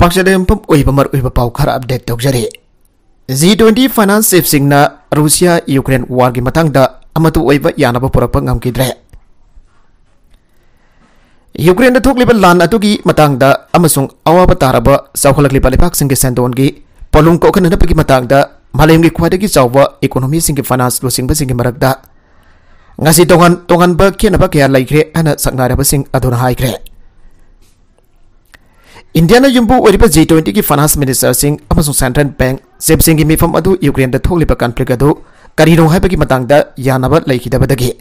Paksadempam Uibamar Uibapau update Tokjari. G20 finance chief singna Russia Ukraine war gi matangda amatu oiba yanaba porapang ngamkidre. Ukraine da thokliba lan atugi matangda amasung awaba taraba sawkhalakliba lepak singge sendon gi polung ko kanana pagi matangda malem gi khwadagi chawba economy singge finance lo singba singge marakda ngasi tongan ba khenaba kya laikre ana saknaraba sing aduna haikre. Indiana Jumbo Oripa G20 ki finance minister sing amasung central bank sep singi mifam adu Ukraine da thokliba conflict adu karino haibagi matangda yanaba laikidabadagi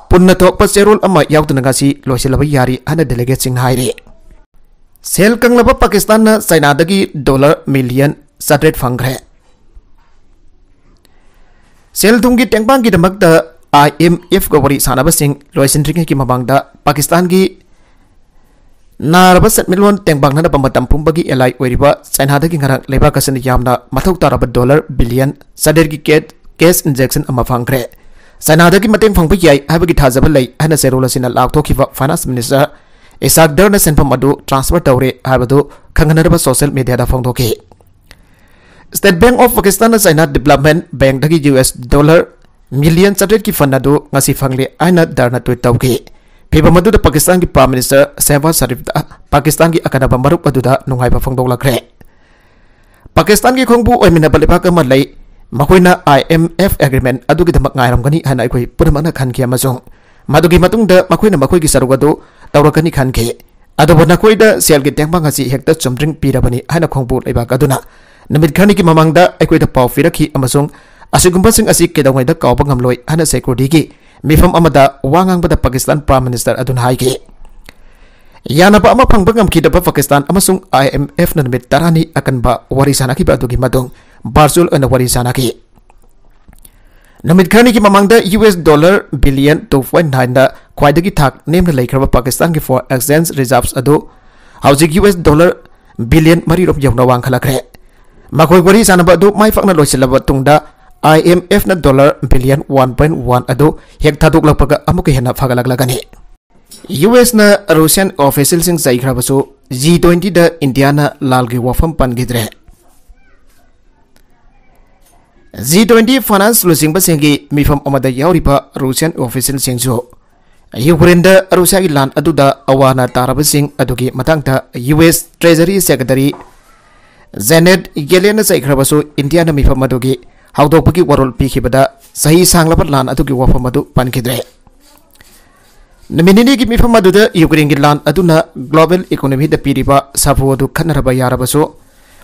punna thokpa serol ama yauduna ngasi losilaba yari ana delegate sing haire. Sel kanglaba Pakistan na China dagi $1 million satret fangre. Sel thungi tengpang ki damakda IMF go wari sanaba sing loisindring ki mabangda Pakistan ki naraba $7 tengbang na pamatam pumbagi elai oiriba China dagi ngarak leba kasan yamna mathau taraba $1 billion sader ki case injection ama fangre. China dagi mateng fangba yai habagi thajaba lei hana serola sina lakthokiba finance minister Isaac Dar na senpam adu transfer tawre habadu khanganaraba social media da fangdoke. State Bank of Pakistan na China Development Bank dagi $1 million sader ki fund adu ngasi fangle aina darna tweet tawke. Pipa madu da Pakistan ki Prime Minister Shehbaz Sharif da Pakistan ki akana bambaruk adu da nungai pa fangdok lakre. Pakistan ki khongbu oimina balipa ka malai makoina IMF agreement adu ki damak ngairam gani hana ikoi puramana khan ki amasung madu ki matung da makoina makoi ki sarugadu tawrakani khan ke adu bana koi da sel ki tengba ngasi hekta chumdring pirabani hana khongbu leiba kaduna namit khani ki mamangda ikoi da pau firakhi amasung asigumba sing asik ke dawai da kawba ngamloi hana security ki mifam amada wangang bada Pakistan Prime Minister adun haike yana ba ama phangbangam kidaba Pakistan amasung IMF na namit tarani akan ba warisana ki ba adugi madong barsul ana warisana ki namit khani ki mamangda $1 billion 2.9 da khwaidagi thak nemna laikraba Pakistan ki for exchange reserves adu haujik $1 billion mari rob yawna wang khalakre makoi warisana ba adu mai fakna loisilaba tungda IMF na $1 billion 1.1 adu hek thaduk lakpaga amuke hena phagalaglagani. US na Russian official sing jaikhrabasu G20 da India na lalgi wafam pangidre. G20 finance losing basengi mifam amada yauriba Russian official singsu Ukraine da Russia gi land adu da awana tarabasing adugi matangda US Treasury Secretary Janet Yellen jaikhrabasu India na mifam adugi Haudopagi warol pikibada sahi sanglapat lan atugi wafamadu pankidre. Naminini ki mifamadu da Ukraine ki lan aduna global economy da piriba safu adu khanaraba yarabaso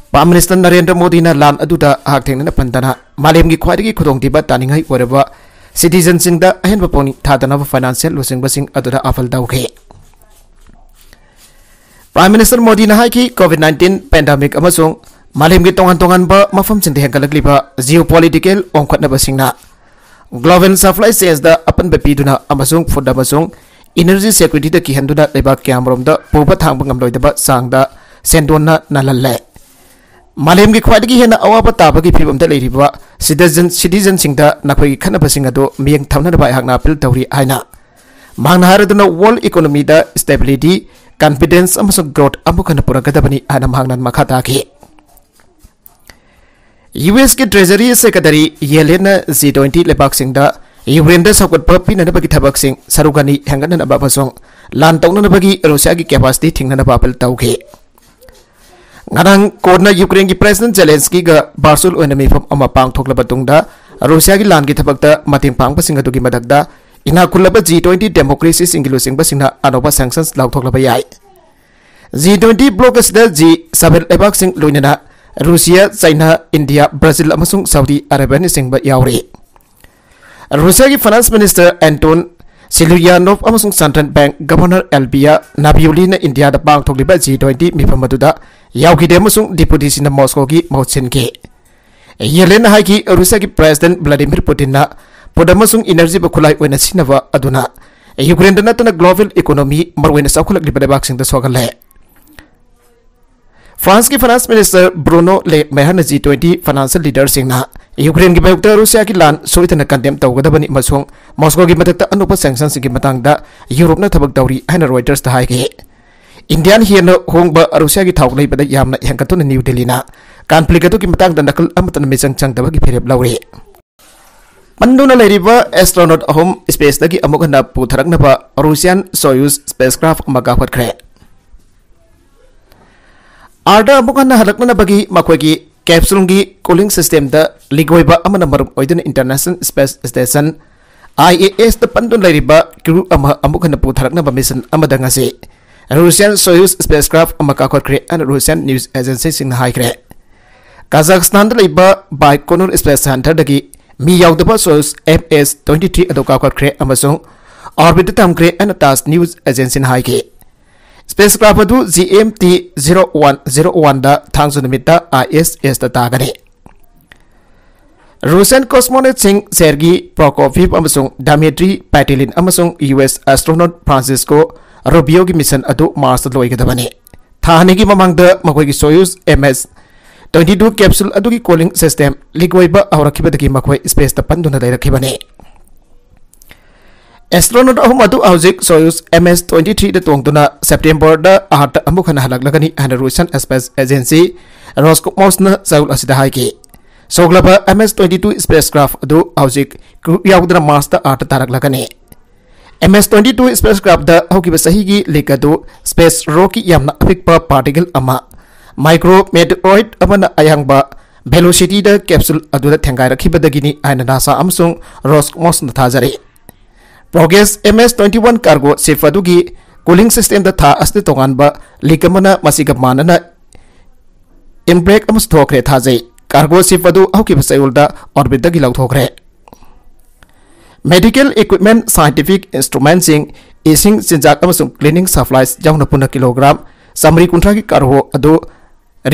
Prime Minister Narendra Modi na lan adu da hakteng na pandana malem ki khwaidagi khudongtiba taningai oraba citizen sing da ahenba poni thadana financial losing basing adu da afal dauke. Prime Minister Modi na hai ki COVID-19 pandemic amasung malem gi tongan ba mafam sing hekalakliba geopolitical ongkhatna basingna global supply chains da apan bepiduna amasung food amasung energy security da ki handuna leba kyamrom da poba thang bangam loidaba sangda sendonna nalalle malem gi khwadagi hena awaba tabagi phibam da leiriba citizen sing da nakhoi khana basing ado miyeng thamna ba hakna appeal tawri aina mangna haraduna world economy da stability confidence amasung growth amukana puragadabani ana mangnan makhata ki US के treasury secretary Yellen G20 लेबाक सिंह दा Ukraine दा Shaukat puppy none बगी थबक सिंह सरुगनी हेंगन न बाबसों लान तौन न बगी Russia की कैपेसिटी थिंग न बापल तौके ngarang korna Ukraine की प्रेसिडेंट जेलेंस्की गा बार्सुल ओन मिफम अमा पांग थोकला बतुंगदा रशिया की लान की थबक दा मतिंग पांग बसिंग दुगी मदकदा इना खुलब G20 डेमोक्रेसी सिंगिलो सिंग बसिंगना अनोबा सैंक्शंस लाउ थोकला बयाई G20 ब्लॉक दा G7 लेबाक Singh लोइनना Russia, China, India, Brazil, amasung Saudi Arabia ni singba yauri. Russia ki finance minister Anton Siluyanov amasung Central Bank Governor Albia Nabiuli na India da bang thokliba G20 mifamaduda yauki de amasung deputy sina Moscow ki mauchen ke. Yellen hai ki Russia ki President Vladimir Putin na podamasung energy ba khulai oina sinava aduna Ukraine da natana global economy marwena sakhulak libada baksing da sogale. France की finance minister Bruno ले मेहर G20 financial leader सिंगना Ukraine की बायुक्ता Russia की लान सोइतना condemn तौगदबनी मसोंग Moscow की मदद Anup sanction की मतंगदा Europe न थबक दौरी हैना Reuters हाइके Indian hiena hongba Rusia gi thawk leibada yamna hengkatuna New Delhi na conflict atu ki matang da nakal amatan mesang chang tabagi pherep lawre Manduna leiriba astronaut ahom space dagi amukana putharaknaba Russian Soyuz spacecraft magawat khre Arda amukana halakna bagi makhoi capsule gi cooling system da ligoiba amana marum oidun International Space Station IAS da pandun leiriba crew amukana putharaknaba mission amada ngase Russian Soyuz spacecraft magawat khre an Russian news agency sing hai khre Kazakhstan da leiba Baikonur Space Center dagi mi yaudaba Soyuz MS-23 adoka khre amasung orbit tamkre an TASS news agency hai ke Spacecraft adu GMT 0101 da thangsu nimita ISS da tagane Russian cosmonaut Singh Sergei Prokofiev amasung Dmitry Patilin amasung US astronaut Francisco Rubio gi mission adu Mars da loigadabane thani gi mamang da makoi gi Soyuz MS-22 capsule adu gi cooling system ligoiba awrakibadagi makoi space da panduna dairakibane Astronaut ahum adu hauzik Soyuz MS-23 da tongtuna September da ahata amukhana halaklagani ana Russian Space Agency Roscosmos na saul asida haike soglaba MS-22 spacecraft adu hauzik yaudra Mars da ahata taraklagani MS-22 spacecraft da hokiba sahigi lekadu space rocky yamna apikpa particle ama micro meteoroid amana ayangba velocity da capsule adu da thengai rakhibadagini aina NASA amsung Roscosmos na thajare Progress MS-21 cargo ship adugi cooling system da tha asde tonganba likamana masiga manana imbrake amus thokre thajai cargo ship adu aukiba sayulda orbit dagi lauthokre Medical equipment scientific instruments ising sinjak amasung cleaning supplies jauna puna kilogram samri kuntra ki cargo adu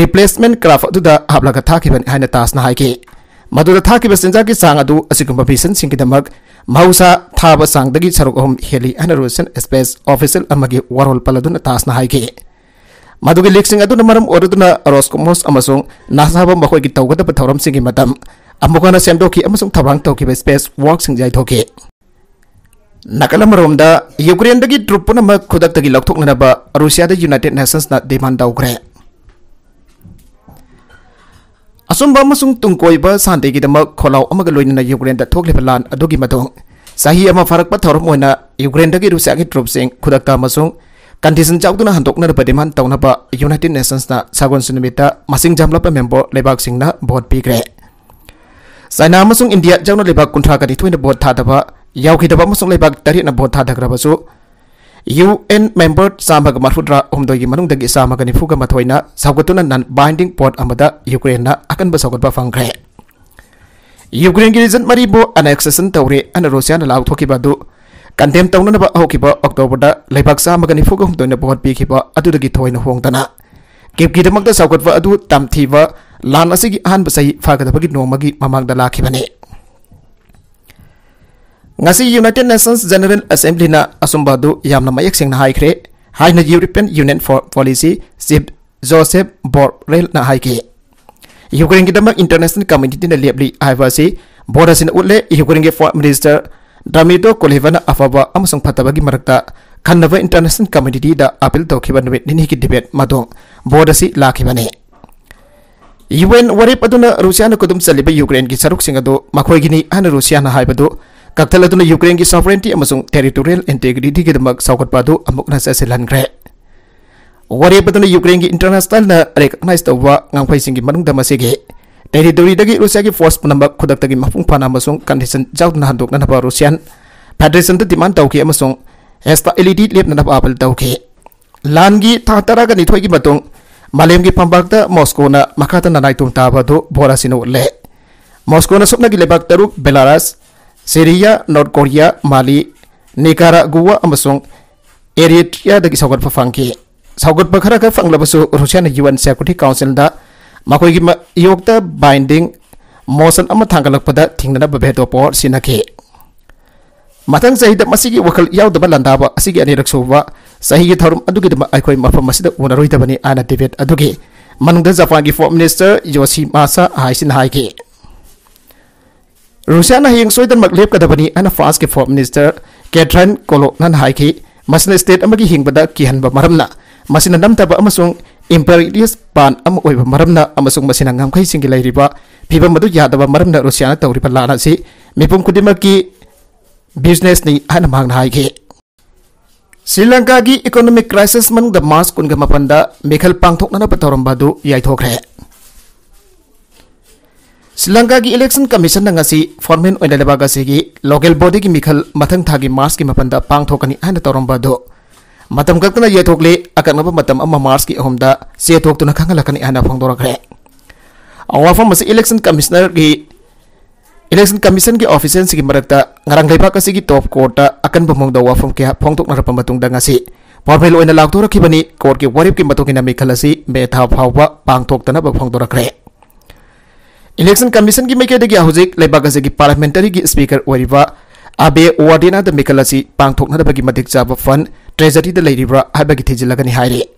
replacement craft adu da hablaga thakiban haina TASS na haike maduda thakiba sinjak ki sang adu asigumba vision singkidamak Mausa thaba sang dagi saruk ahum heli ana Russian space official amagi warhol paladuna TASS na haike madugi leaksing aduna maram oruduna Roscosmos amasung NASA ba makhoi gi tawgada pathoram singi matam amukana semdoki amasung thabrang tawki ba space work sing jai thoke nakalam romda Ukraine dagi trupuna ma khudak dagi lokthokna ba Russia da United Nations na demand dawkre Asumba amasung tungkoiba sante gi dama kholau amaga loina Ukraine da thokle plan adugi matong sahi ama farak pa thorom oina Ukraine dagi Russia gi troops sing khudakta amasung condition chawduna handokna ba demand tawna ba United Nations na sagon sunimita masing jamla pa member lebak sing na vote pigre China amasung India jawna lebak kunthra ka dithoina vote thadaba yawkhidaba amasung lebak tari na vote thadagrabasu UN member Samaga Marfudra Umdogi Manung dagi Samaga Nifuga Matoina Saugotuna non binding port amada Ukraine akan besagot bafangre Ukraine gizan maribo annexation tawre an Russia na law thokibadu condemn tawna ba hokiba October da lebak Samaga Nifuga Umdoina bot bikiba adu dagi thoina hongtana kepki damakta saugotwa adu tamthiba lan asigi han basai fagadabagi nomagi mamang da lakhibane Ngasi United Nations General Assembly na asumbadu yamna mayak sing na haikre haina European Union for Policy Chief Joseph Borrell na haike Ukraine gidama international community na liabli aivasi bodasin utle Ukraine Foreign Minister Dmytro Kuleba na afaba amasung phatabagi marakta khanaba international community da appeal tawkhiba numet nini ki debate madong bodasi lakhibane UN warip aduna Russia na kudum chaliba Ukraine gi saruk singado makhoi gini ana Russia na haibadu Kaktaladuna Ukraine ki sovereignty amasung territorial integrity ki damak saukat padu amuk na sasilan gre. Wari baduna Ukraine ki international na recognize tawwa ngangpai singi manung damasige. Territory dagi Russia ki force panambak khudak tagi mafung pana amasung condition jaut na handok na napa Russian Federation ta demand tawki amasung esta elite lep na napa apel tawki. Langi tatara ga nithoi ki batung malem ki pambak ta Moscow na makata na naitum tabadu bora sino le. Moscow na sopna ki lebak taruk Belarus Syria, North Korea, Mali, Nicaragua, amasung Eritrea dagi saugat pafangki. Saugat pakhara ka fanglabasu Russia na UN Security Council da makoi gi yokta binding motion ama thangalakpada thingna babeto por sinake. Matang sahida masigi wakal yaudaba landaba asigi anirak suwa sahi gi tharum adugi dama aikoi mafam masida unaroi tabani ana debate adugi manungda Japan gi Foreign Minister Yoshimasa haisin haike. Russia na hiyang soidan maglep kadabani ana France ke Foreign Minister Catherine Colonna haiki masina state amagi hingbada kihanba maramna masina namtaba amasung imperialist pan am oiba maramna amasung masina ngamkai singi lairiba phibam madu yadaba maramna Russia na tawriba lana si mipum kudimaki business ni hana mangna haige Sri Lanka gi economic crisis manungda March kunga mapanda mekhal pangthokna patawrambadu yaithokre Sri Lanka gi election commission na ngasi foreman oina lebaga sigi local body gi mikhal mathang thagi March gi mapanda pangthokani hana tawrambadu matam kaktana yaithokle akanaba matam amma March gi ahomda se thoktuna khangalakani hana phangdorakre awafam mas election commissioner gi Election Commission ki official sigi marakta ngarang leibak asigi top court akan bamongda wafam kya phongtok narapa matungda ngasi formel oina laktora kibani court ki warip ki matungina mikhalasi betha phawba pangthok tana ba phongdora kre Election Commission ki meke degi hojik leibak asigi parliamentary ki speaker wariba abe wadina da mikhalasi pangthok na bagi matik jaba fund treasury da leiribra habagi thijilagani haire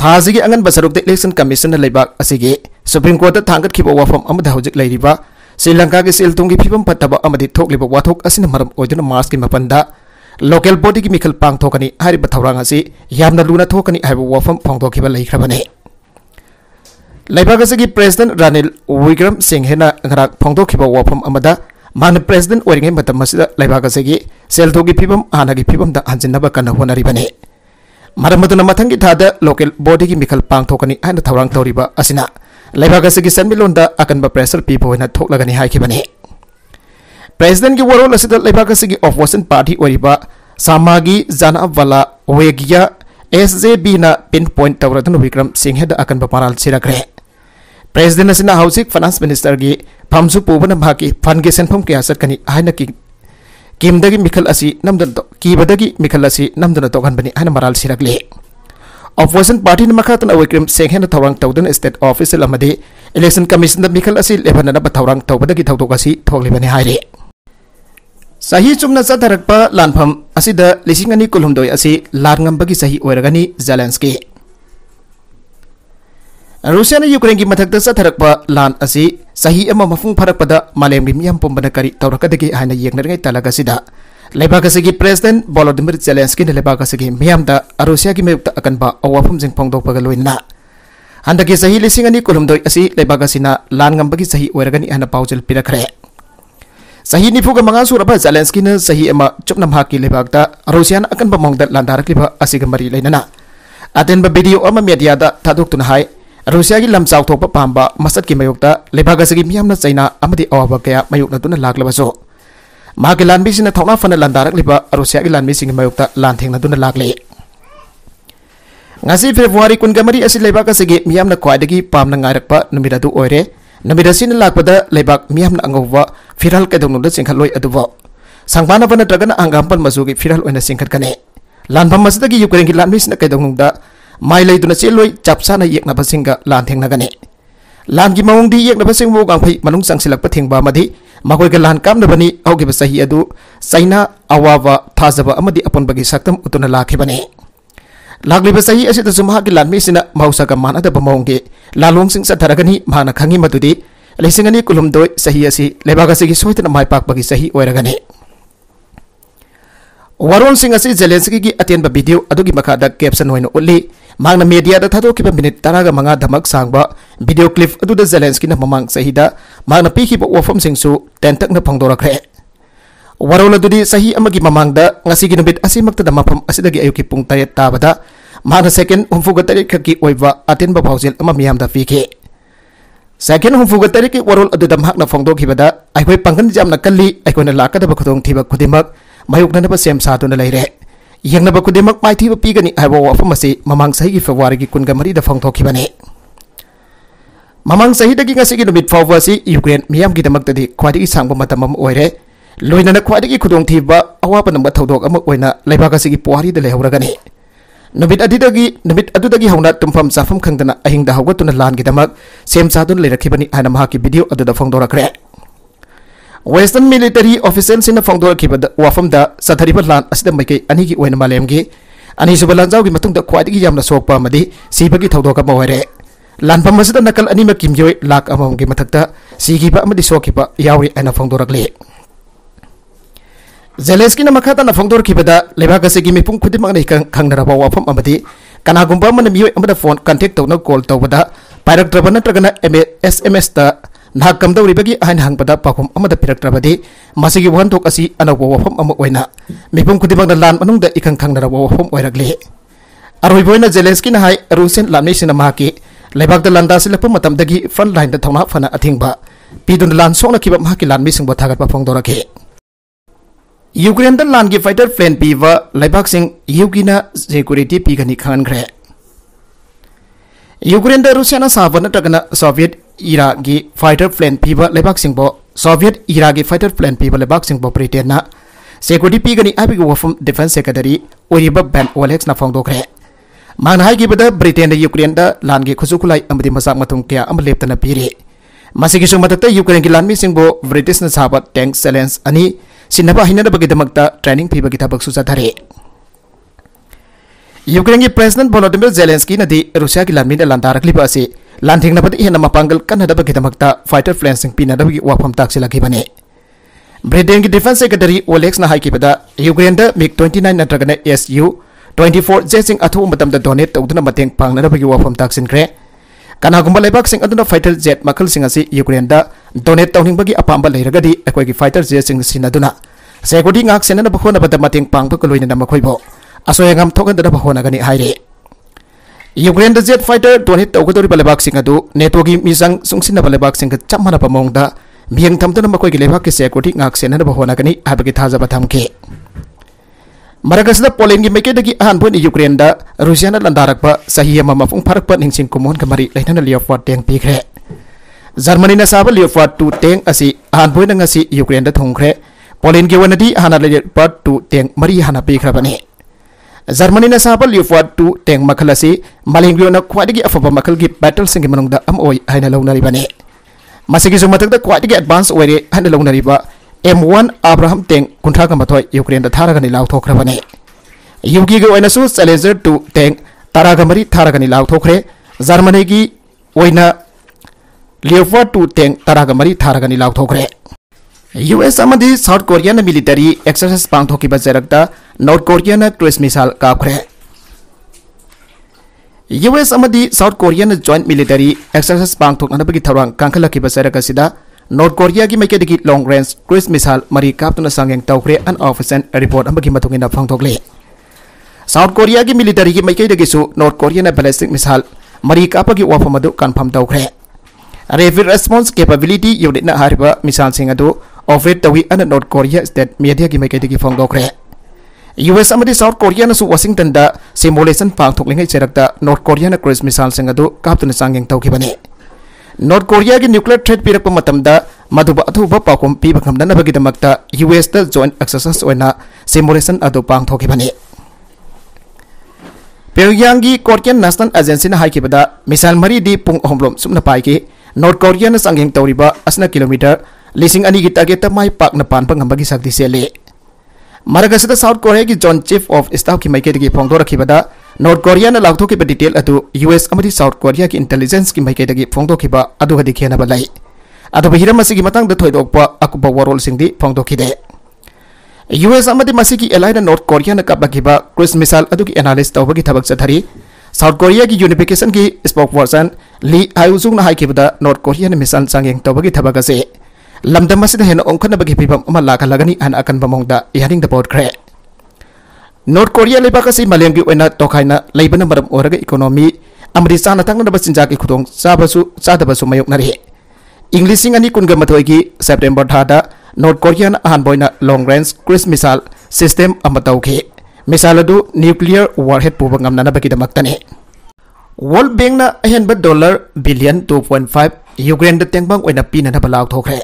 Thazigi angan basaruk election commission na leibak asigi Supreme Court thangat khiba wafam amada hojik leiriba Sri Lanka gi sel tungi phibam pataba amadi thokliba wathok asina maram oiduna March ki mapanda local body gi mikhal pang thokani hariba thawrang asi yamna luna thokani haiba wafam phongdokhiba leikhrabane leibak asigi president Ranil Wickremesinghe na ngarak phongdokhiba wafam amada man president oiringe matam masida leibak asigi sel thogi phibam anagi phibam da hanjinaba kana honaribane Maramatuna matangi thada local body ki mikhal pangthokani haina thawrang tawriba asina leibak asigi sanmilonda akan ba pressure people na thoklagani haikibani President ki warol asida leibak asigi opposition party oriba samagi jana wala wegia SJB na pinpoint tawradun Wickremesinghe da akan ba paral sirakre President asina housing finance minister gi phamsu pubana bhaki fund ge senpham ke asat kani haina ki Kimdagi mikhal asi namdan to kibadagi mikhal asi namdan to kan bani ana maral sirakle opposition party na makhatna Wickremesinghe na thawrang tawdun state official amadi election commission da mikhal asi lebana na thawrang tawbadagi thawtok asi thoklibani haire sahi chumna chadharakpa lanpham asida lisingani kulhumdoi asi larngambagi sahi oiragani Zelensky Russia na Ukraine ki mathakta chadharakpa lan asi sahi ama mafung pharakpada malem gi miyam pumbana kari tawrakadagi haina yeknarngai talaga sida leibak asigi president Volodymyr Zelensky ne leibak asigi miyam da Russia gi mayukta akan ba awafum jing phongdok pagaloina handaki sahi lisingani kulumdoi asi leibak asina lan ngambagi sahi oiragani hana paujel pirakre sahi nifuga manga suraba Zelensky ne sahi ama chupnam haki leibak da Russia akan ba mongda landarakliba asiga mari leinana aten ba video ama media da thadok tuna hai Russia ki lam chau thokpa pamba masat ki mayukta leibak asigi miyamna China amadi awaba kaya mayukna tuna laklabaso magi lanbi sina thokna fana landarak liba Russia ki lanbi singi mayukta lanthengna tuna lakle ngasi February kungamari asi leibak asigi miyamna khwaidagi pamna ngairakpa numidadu oire numida sina lakpada leibak miyamna angova firal kadongnu da singkhaloi aduwa sangpana fana tragana angampal masugi firal oina singkhatkane lanbam masdagi Ukraine ki lanbi sina kadongnu da mai lay duna cheloi chapsana yekna basinga lan thengna gane lan gi mawng di yekna basing mo gang phai manung sangsilak pa thengba madi makoi ga lan kam na bani augi ba sahi adu China awawa thajaba amadi apon bagi saktam utuna lakhe bane lakli ba sahi asita sumha gi lan mi sina mausa ga man ada ba mawng ge lalong sing sa tharagani mana khangi madudi lesingani kulumdoi sahi asi lebaga sigi soitna mai pak bagi sahi oiragane Warol sing asi Zelensky gi aten ba video adugi makada caption hoino ulli mangna media da thado kiba minute taraga manga dhamak sangba video clip adu da Zelensky na mamang sahida mangna piki ba wafam singsu tentak na phangdora kre warol adudi sahi amagi mamang da ngasi gi nubit asimakta da mapam asidagi ayuki pung tayet tabada mangna second humfuga tarik khaki oiba aten ba phawjel ama miyam da piki second humfuga tarik warol adu da mak na phangdo khibada aihoi pangkan jam na kalli aihoi na lakada ba khudong thiba khudimak mayukna na ba sem sa na leire yang ba kudemak mai thiba pigani aiwa wafam asi mamang sahi gi February gi kunga mari da phangthokibane mamang sahi dagi ngasi gi numit fawwa si Ukraine miyam gi damak tadi khwadi gi sangba matam am oire loina na khwadi gi khudong thiba awa panam ba thodok am oina leibak asi gi puari da lehuragani numit adudagi hauna tumfam safam khangdana ahing da hawgatuna lan gi damak sem sa dun leirakhibani hana ma ki video adu da phangdora kre Western military officials in the Fongdor Kibad Wafamda Satariba Land as the Make Aniki when Malemgi and his Balanzao Matung the Quadi Yam the Sopa Madi, Sibagi Taudoka Moere. Lanpamasida Nakal Anima Kimjoy, Lak among Gimatata, Sigiba Madisokipa, Yawi and a Fongdora Gle. Zelensky na makata na fongdor kibada lebak asigi mipung khudimang nei khangnaraba wafam amadi kanagumba man miyoi amada phone contact tawna call tawbada pairak trabana tragana SMS ta na kamdawribagi ain hangbada pakhum amada piraktrabadi masigi wantok asi anawa wafam ama oina mipung khudimang na lan manungda ikang khangnaraba wafam oiragli aroiboina Zelensky na hai Russian lamni sina mahaki lebak da landa silakpa matamdagi front line da thawna fana athingba pidun lan songna kiba mahaki lan mi singbo thagat pa phongdorake Ukraine da lan gi fighter plane piwa lebak sing Ukraine security pigani khangrhe Ukraine da Russia na savana tagana Soviet era gi fighter plane piwa lebak singbo Soviet era gi fighter plane piwa lebak singbo Britain na security pigani abi go from defense secretary Oriba Ben Olex na phongdokre Mana hai bada Britain da Ukraine da lan gi khusukulai amdi masak matung kya am leptana piri masigi sumatakta Ukraine gi lan mi singbo British na sabat tank salens ani sinaba hinana bagi damakta training pi bagi tabak susa thare Ukraine gi President Volodymyr Zelensky na di Russia gi lan mi da lan tarak liba ase lan thingna pati hena mapangal kan da bagi damakta fighter planes sing pina da bagi wafam tak sila gi bane Britain gi defense secretary Olex na hai bada Ukraine da MiG-29 na tragana Su-24 jet athu matam da donate tawduna mateng pangna bagi wafam taksin kre kanagumba lebak sing aduna fighter jet makal sing asi Ukraine da donate tawning bagi apamba leiragadi akoi gi fighter jet sing sinaduna security ngak senana bakhona bada mateng pangba koloina na makhoibo asoyangam thokan da bakhona gani haire Ukraine da jet fighter donate tawgadori lebak sing adu neto gi misang sungsinna lebak sing chamana pamong da miang thamtuna makoi gi lebak ki security ngak senana bakhona gani habagi thaja bathamke Maragasda Poland gi maikadagi ahan pon Ukraine da Russia na landarakpa sahiya mama fung pharakpa ningsing kumon kamari lainana Leopard tank pikre Germany na saba Leopard 2 tank asi ahan pon ngasi Ukraine da thongkre Poland gi wanadi hana Leopard 2 tank mari hana pikrabane Germany na saba Leopard 2 tank makhalasi malingyo na khwadigi afaba makal gi battle sing manungda amoi haina launari bane masigi sumatakda khwadigi advance oire haina launari ba M1 Abraham tank kuntra ka mathoi Ukraine da tharagani law thokrabane Yuki gi oina su Challenger 2 tank taragamari tharagani law thokre Germany gi oina Leopard 2 tank taragamari tharagani law thokre US amadi South Korea na military exercise pangthoki ba jarakta North Korea na cruise missile kapkhre US amadi South Korea na joint military exercise pangthokna bagi tharang kangkhalaki ba jaraka sida North Korea ki maikadagi long range cruise missile mari kaptuna sangeng tawkre an official report amagi matungina phangthokle South Korea ki military ki maikadagi su North Korea na ballistic missile mari kapagi wafam adu confirm tawkre rapid response capability unit na hariba missile sing adu operate tawi an North Korea state media ki maikadagi phangthokre US amadi South Korea na su Washington da simulation phangthoklingai cherakta North Korea na cruise missile sing adu kaptuna sangeng tawkibane North Korea ki nuclear threat pirakpa matamda maduba athuba pakom piba khamdana bagi damakta US da joint exercise oina simulation adu pangthokibani Pyongyang gi Korean National Agency na haikibada misal mari di pung homlom sumna paiki North Korea na sangging tawriba asna kilometer lising ani gi target mai pak na pan pangambagi sakti sele Maragasda South Korea ki Joint Chief of Staff ki maike gi phongdora khibada North Korea na lagtho ki detail atu US amadi South Korea ki intelligence ki maike gi phongdo khiba adu ga dikhena balai adu bihiram masigi matang da thoidokpa akuba warol singdi phongdo khide US amadi masigi allied North Korea na kabagiba cruise missile adu ki analysis tawbagi thabak chathari South Korea ki unification ki spokesperson Lee Hyung-sung na haikibada North Korea na missile sangeng tawbagi thabak ase lamdam masida hena ongkhana bagi pibam amala kalagani an akan bamongda yaring da board kre North Korea lebakasi malengi oina tokhaina leibana maram oraga economy amri sana tangna basinja ki khudong sabasu mayok nari English ani kunga mathoi ki September thada North Korean ahan boina long range cruise missile system amatauke missile adu nuclear warhead pubangam nana bagi damaktane World Bank na ahenba dollar billion 2.5 Ukraine da tengbang oina pina na balaw thokre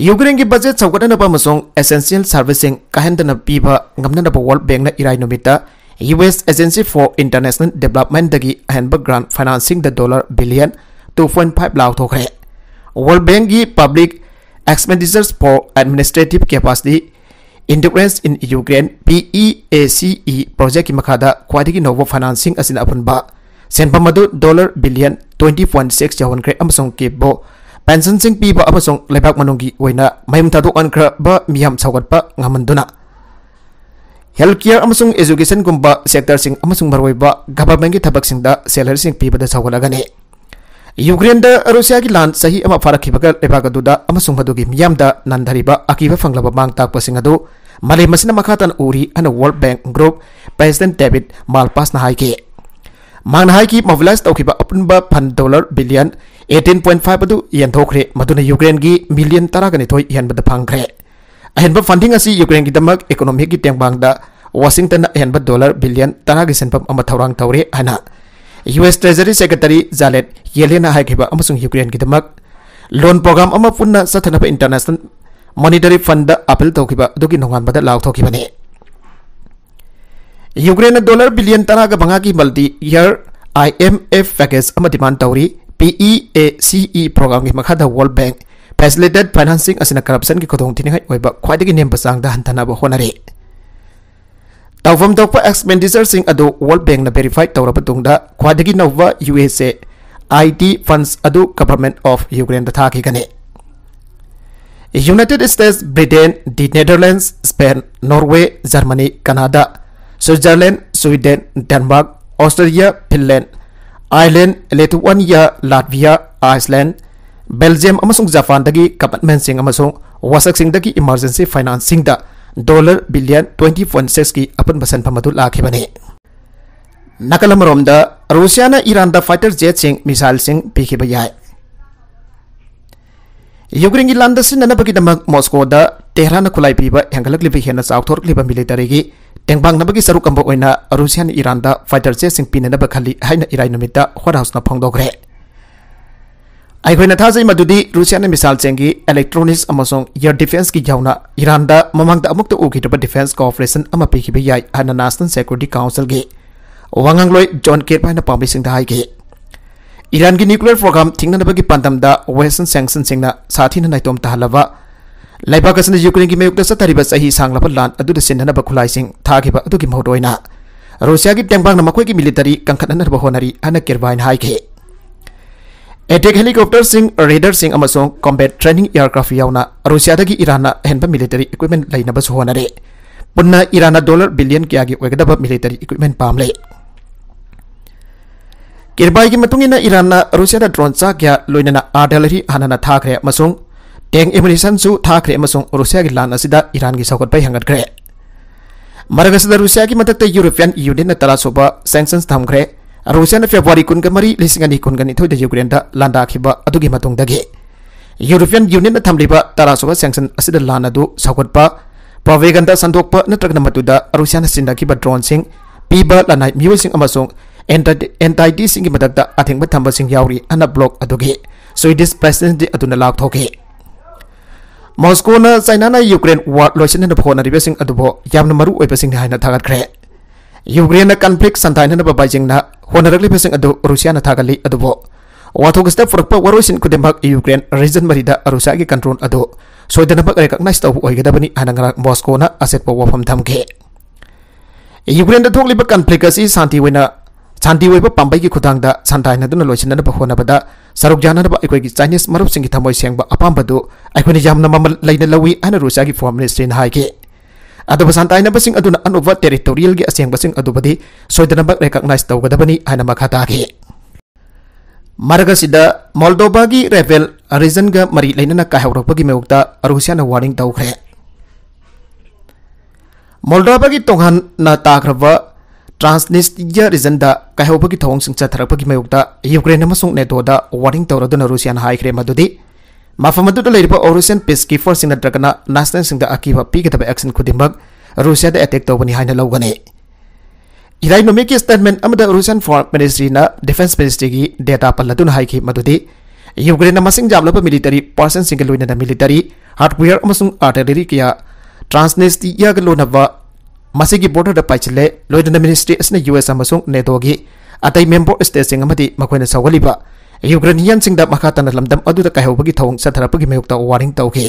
Ukraine ki budget chawkatana pa masong essential servicing kahendana piba ngamna ba World Bank na irai nomita US Agency for International Development dagi ahenba grant financing the dollar billion 2.5 law thokre World Bank gi public expenditures for administrative capacity Endurance in Ukraine PEACE project ki makada kwadigi novo financing asina apunba senpamadu dollar billion 20.6 jawan kre amasong kebo pension sing piba amasung lebak manunggi oina mayum taduk ankra ba miyam saugat pa ngamanduna healthcare amasung education gumba sector sing amasung marwai ba government gi thabak sing da salary sing piba da saugalagane Ukraine da Russia gi land sahi ama farakhi baga lebak aduda amasung madugi miyam da nandhariba akiba fanglaba mang tak pasing adu Malay masina makatan uri ana World Bank Group President David Malpass na haike mang na haiki mobilize tawkiba apunba $1 billion 18.5 adu yen thokre maduna Ukraine gi million taragani thoi yen bada phangkre ahenba funding asi Ukraine gi damak economic gi tengbang da Washington ahenba $1 billion taragi senpam ama thawrang tawre hana US Treasury Secretary Janet Yellen haikiba amasung Ukraine gi damak loan program ama punna sathanaba international monetary fund da appeal tawkiba dugi nongan bada law thokibane Ukraine $1 billion taraga bangagi multi year IMF package ama demand tawri PEACE program gi makhada World Bank facilitated financing asina corruption gi kodong tiningai oiba khwaidagi nem basang da hantana ba honare tawfam tawpa expenditure sing adu World Bank na verify tawraba tungda khwaidagi nova USA ID funds adu government of Ukraine da thaki gane United States, Britain, the Netherlands, Spain, Norway, Germany, Canada, Switzerland, Sweden, Denmark, Australia, Finland, Ireland, Lithuania, Latvia, Iceland, Belgium amasung Japan dagi government sing amasung wasak sing dagi emergency financing da $1 billion 20.6 ki apan basan pamatul akhibane nakalamorom da Russia na Iran da fighter jet sing missile sing pikhibayai Ukraine gi landa sin na bagi damak Moscow da Tehran kulai piba hangalak libi hena saukthor liba military gi tengbang na bagi saruk amba oina Russia ni Iran da fighter jet sing pinana bakhali haina irai namita White House na phongdogre ai khoina thajai madudi Russia na misal chengi electronics amasong air defense ki jauna Iran da mamang da amuk ta uki da defense cooperation ama pikhi bi yai hana National Security Council gi wangangloi John Kirby na pambi sing da hai gi Iran ki nuclear program thingna bagi pandam da western sanction singna sathi na naitom tahalaba laiba kasna Ukraine ki mayuk da satariba sahi sanglaba lan adu da sinna ba khulai sing thagiba adu ki mawdoina Russia ki tengbang na makoi ki military kangkhanan ba honari ana Kirby hai ke attack helicopter sing radar sing amasong combat training aircraft yauna Russia dagi Iran na henba military equipment laina ba honare punna Iran na $1 billion kya gi wegada military equipment pamle Kirbai ki matungina Iran na Russia da drone sa kya loinana artillery hanana thakre masung tank ammunition su thakre masung Russia gi lan asida Iran gi sakot pai hangat kre maragasida Russia ki matakta European Union na tarasoba sanctions thamkre Russia na February kun ga mari lisingani kun ga ni thoida Ukraine da landa khiba adugi matung dage European Union na thamliba tarasoba sanction asida lan adu sakot pa propaganda sandokpa natragna matuda Russia na sinda ki ba drone sing piba lanai miwasing amasung anti sing ki madakta athing ba thamba sing yauri ana block adugi Swedish president aduna lak thoke Moscow na China na Ukraine war loisin na phona ribe sing adubo yamna maru oiba sing haina thagat khre Ukraine na conflict santaina na babajing na honarakli besing adu Russia na thagali adubo wathog step forpa warosin kudemak Ukraine region marida Russia gi control adu soidana ba recognize taw oigadabani ananga Moscow na asset po wafam thamke Ukraine da thokli ba conflict asi santi wena pambai ki khudang da santai na duna loisin na ba hona bada saruk jana ba ekoi ki Chinese marup sing ki thamoi seng ba apam badu ekoi ni jamna mamal laina lawi ana Russia gi foreign ministry na haike adu ba santai na ba sing aduna anova territorial gi aseng ba sing adu badi soidana ba recognize taw gadabani ana makhata ge margasida Moldova gi rebel region ga mari laina na ka hawrok gi meukta Russia na warning taw khre Moldova gi tonghan na takraba Transnistria region da kahobagi thong sing chatharakpagi mayukta Ukraine amasung NATO da warning tawraduna Russia na haikre madudi mafamadu da leiriba Russian peacekeeper sing na dragana national sing da akiba pigataba action khudimak Russia da attack tawbani haina lawgane irai no make statement amada Russian foreign ministry na defense ministry gi data paladuna haiki madudi Ukraine amasing jamlaba military person single loina da military hardware amasung artillery kya Transnistria ga lonaba Masigi border da paichile loidana ministry asna US amasung NATO gi atai member state sing amati makoina sawaliba Ukrainian sing da makata na lamdam adu da kahobagi thong satharapagi mayukta warning tawke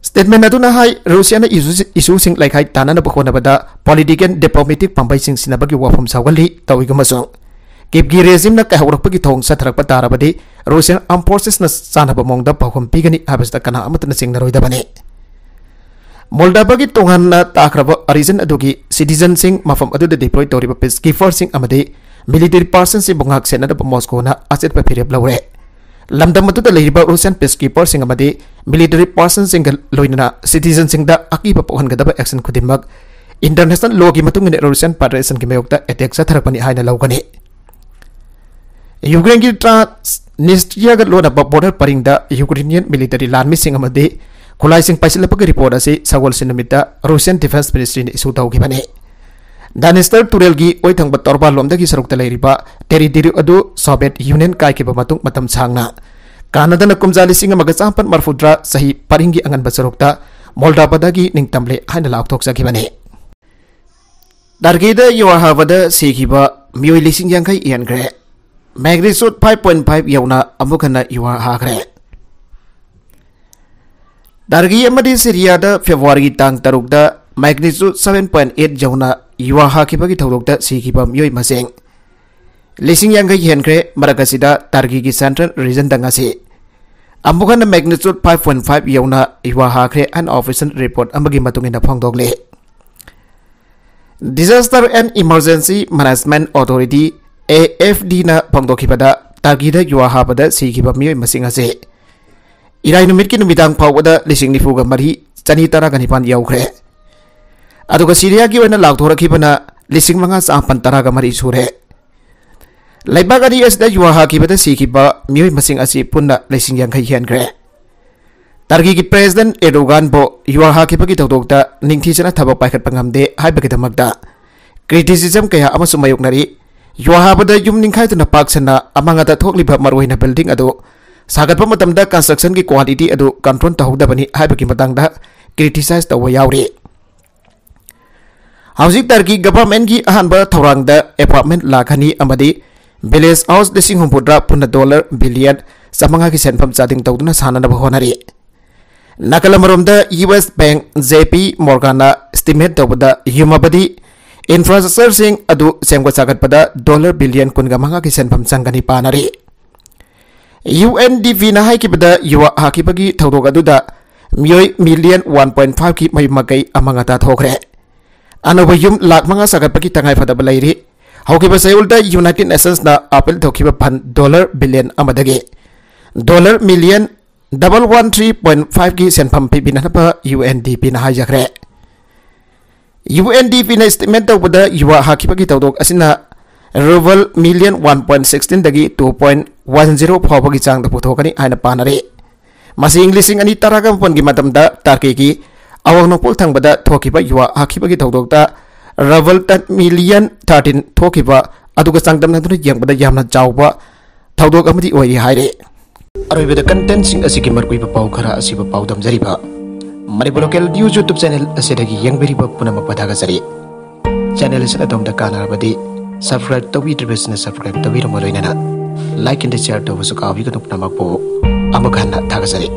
statement aduna hai Russia na issue sing like hai tanana bakona bada political diplomatic pambai sing sinabagi wafam sawali tawiga masung कीपकी regime न कहौरपगी थोंग सथरकप तारबदि Russian arm forces न सानब मोंगदा पाखम पिगनी हाबसदा कना अमतन सिंगनरोइदबने मोल्डोवा की तोंगन ताख्रब अरिजन अदुगी सिटीजन सिंग मफम अदुदा डिप्लॉय तौरिब पीस कीपर सिंग अमदि मिलिटरी पर्सन से बुंगाक सेनदब मॉस्कोना अचेत फिरेब लौरे लमदम अदुदा लेरिब रशियन पीस कीपर सिंग अमदि मिलिटरी पर्सन सिंग लोइना सिटीजन सिंग दा अकीब पोहनगदब एक्शन खुदिमक इंटरनेशनल लॉ की मतुंग रशियन फेडरेशन की मयोक्ता अटैक सथरकपनि हाइना लौगनी यूक्रेन की ट्रांसनिस्ट्रिया लोनब बॉर्डर परिंग यूक्रेनियन मिलिटरी लानमी सिंग अमदि खुलाई सिंग पाइसिलपक रिपोर्ट असी सगोल सिनुमित रशियन डिफेंस मिनिस्ट्री ने इशू तौखिबने दानिस्टर तुरेल की ओइथंग तोरबा लोमदगी सरुकता लेरिबा टेरिटरी अदु सोवियत यूनियन काइकिबा मतुंग मतम सांगना कानादन कुमजा लिसिंग अमगा चांपन मरफुद्रा सही परिंगी अंगन बसरुकता मोल्डोवादगी निंगतमले हाइना लाउथोकसखिबने दारगीदा युवाहावदा सीखिबा मियोय लिसिंग यांखै इयनग्रे मैग्नीट्यूड 5.5 यौना अमुखना युवा हाग्रे दारगी अमदी सिरियादा फेब्रुवारी तांग तरुकदा मैग्नीट्यूड 7.8 यौना युवा हाकिबगी थौदोकदा सीखिबा मियोय मसेंग लिसिंग यांखै हेनग्रे मरकसिदा दारगी की सेंट्रल रीजन दंगासी अमुखना मैग्नीट्यूड 5.5 यौना युवा हाग्रे एन ऑफिशियल रिपोर्ट अमगी मतुंगिना फोंदोगले disaster and emergency management authority AFD na pangdokibada targida yuwa habada sigiba miyoy masing ase irai numit ki numitang phawada lising nifuga mari chani tara ganipan yaukre aduga Syria ki oina laukthorkhibana lising manga sampan tara ga mari sure laibag ani asda yuwa hakibada sigiba miyoy masing ase punna lising yankhai hiankre targi ki president Erdogan bo yuwa hakibagi tawdokta ningthijana thabak paikhat pangamde haibagidamagda criticism kaya amasu mayoknari युवाहाबदा युम निंखाइतुना पाक्सना अमांगता थोकलिबा मरोइना building अदो सागतपा मतमदा कंस्ट्रक्शन की क्वालिटी अदो कंट्रोल तहौदबनी हाइबकी मतंगदा क्रिटिसाइज तव यावरे हाउसिंग टर्की गवर्नमेंट की अहानबा थौरांगदा अपार्टमेंट लाखनी अमदी विलेज हाउस लिसिंग हुंपुद्रा पुना $1 बिलियन समंगा की सेनफम चादिंग तौदुना साननबा होनारी नकलमरोमदा US bank JP Morgan estimate तौबदा युमबदी इंफ्रास्ट्रक्चर सिंग अदु सेंगो सागतपदा $1 बिलियन कुनगा मंगा की सेनफम संगनी पानारी UNDP ना हाइकिबदा युवा हाकिबगी थौदोग अदुदा मियोय मिलियन 1.5 की मयुमगै अमंगता थोखरे अनोबा युम लाख मंगा सागतपगी तंगाई फदबा लैरि हौकिबा सयुलदा यूनाइटेड नेशंस ना अपील थोखिबा फन $1 बिलियन अमदगे $1 मिलियन 113.5 की सेनफम पिबिनबा UNDP ना हाइजखरे UNDP na estimate tawbada yuwa hakibagi tawdok asina ruble million 1.16 dagi 2.10 phawbagi chang da puthokani aina panare masi englishing ani taraga pon gi matamda tarke gi awang nopol thangbada thokiba yuwa hakibagi tawdok da ruble 10 million 13 thokiba aduga changdam naduna yengbada yamna chawba tawdok amadi oi haire aroibada content sing asigi markui ba pau khara asiba pau damjariba Manipur local news YouTube channel asidagi yang beri punama padaga sari channel asina domda kana badi subscribe to we business subscribe to we ramoloinana like and share to suka abi ka tupna makpo amakana thaga sari